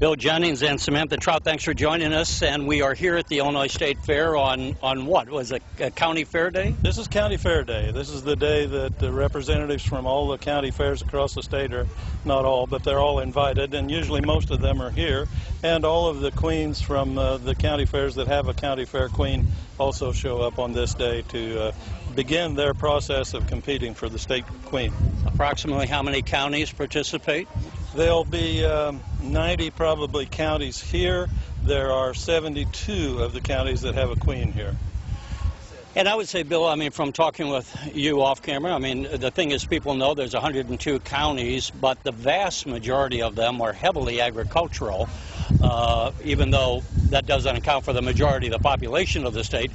Bill Jennings and Samantha Trout, thanks for joining us. And we are here at the Illinois State Fair on what? Was it a county fair day? This is county fair day. This is the day that the representatives from all the county fairs across the state are, not all, but they're all invited, and usually most of them are here. And all of the queens from the county fairs that have a county fair queen also show up on this day to begin their process of competing for the state queen. Approximately how many counties participate? There'll be 90 probably counties here. There are 72 of the counties that have a queen here. And I would say, Bill, I mean, from talking with you off camera, I mean, the thing is, people know there's 102 counties, but the vast majority of them are heavily agricultural, even though that doesn't account for the majority of the population of the state.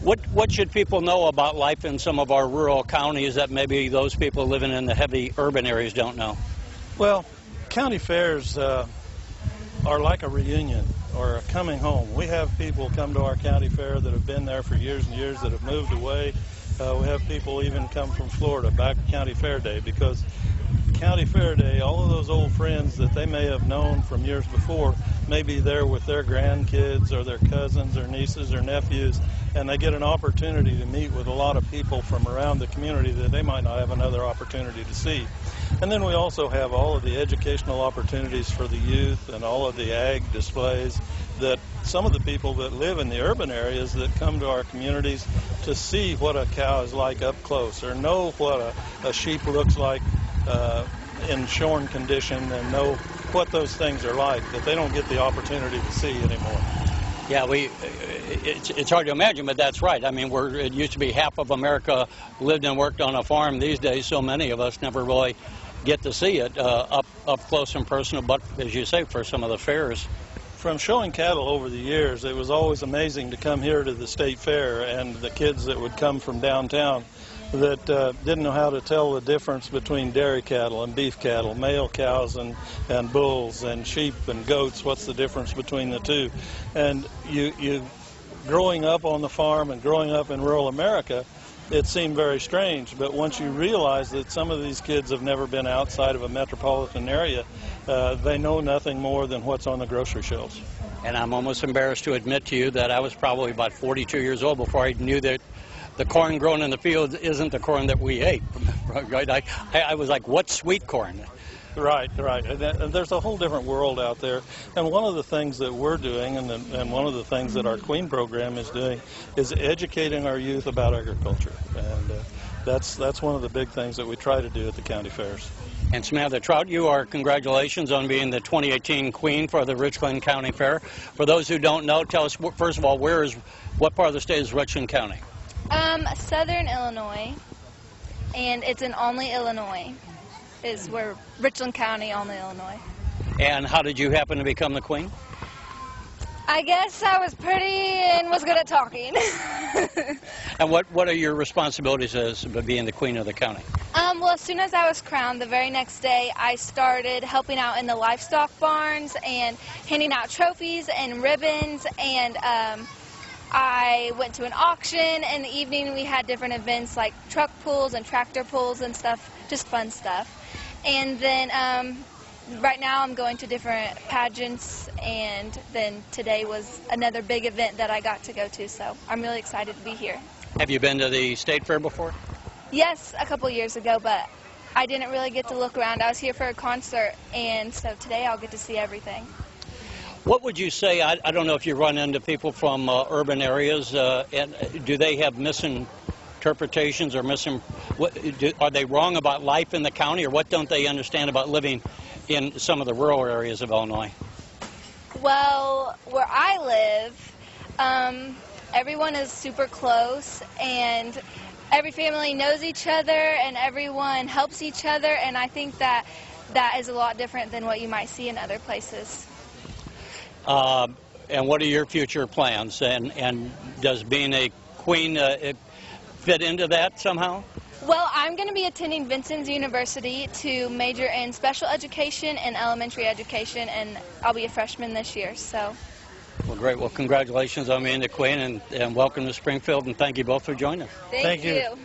What should people know about life in some of our rural counties that maybe those people living in the heavy urban areas don't know? Well, county fairs are like a reunion or a coming home. We have people come to our county fair that have been there for years and years, that have moved away. We have people even come from Florida back to county fair day, because county fair day, all of those old friends that they may have known from years before may be there with their grandkids or their cousins or nieces or nephews, and they get an opportunity to meet with a lot of people from around the community that they might not have another opportunity to see. And then we also have all of the educational opportunities for the youth and all of the ag displays that some of the people that live in the urban areas that come to our communities to see what a cow is like up close, or know what a sheep looks like in shorn condition, and know what those things are like that they don't get the opportunity to see anymore. Yeah, it's hard to imagine, but that's right. I mean, it used to be half of America lived and worked on a farm. These days, so many of us never really get to see it up close and personal, but as you say, for some of the fairs. From showing cattle over the years, it was always amazing to come here to the state fair, and the kids that would come from downtown that didn't know how to tell the difference between dairy cattle and beef cattle, male cows and bulls, and sheep and goats. What's the difference between the two? And you growing up on the farm and growing up in rural America, it seemed very strange, but once you realize that some of these kids have never been outside of a metropolitan area, they know nothing more than what's on the grocery shelves. And I'm almost embarrassed to admit to you that I was probably about 42 years old before I knew that the corn grown in the field isn't the corn that we ate. Right? I was like, what's sweet corn? Right. And there's a whole different world out there. And one of the things that we're doing, and one of the things that our Queen program is doing, is educating our youth about agriculture. And that's one of the big things that we try to do at the county fairs. And Samantha Trout, congratulations on being the 2018 Queen for the Richland County Fair. For those who don't know, tell us, first of all, what part of the state is Richland County? Southern Illinois, and it's in Olney, Illinois. Is where Richland County, Olney, Illinois. And how did you happen to become the queen? I guess I was pretty and was good at talking. And what are your responsibilities as being the queen of the county? Well, as soon as I was crowned, the very next day, I started helping out in the livestock barns and handing out trophies and ribbons, and I went to an auction. In the evening, we had different events like truck pulls and tractor pulls and stuff, just fun stuff. And then right now I'm going to different pageants, and then today was another big event that I got to go to, so I'm really excited to be here. Have you been to the state fair before? Yes, a couple years ago, but I didn't really get to look around. I was here for a concert, and so today I'll get to see everything. What would you say, I don't know if you run into people from urban areas, and do they have misinterpretations or are they wrong about life in the county, or what don't they understand about living in some of the rural areas of Illinois? Well, where I live, everyone is super close, and every family knows each other, and everyone helps each other, and I think that is a lot different than what you might see in other places. And what are your future plans? And does being a queen fit into that somehow? Well, I'm going to be attending Vincennes University to major in special education and elementary education, and I'll be a freshman this year. So. Well, great. Well, congratulations on being the queen, and welcome to Springfield, and thank you both for joining us. Thank you.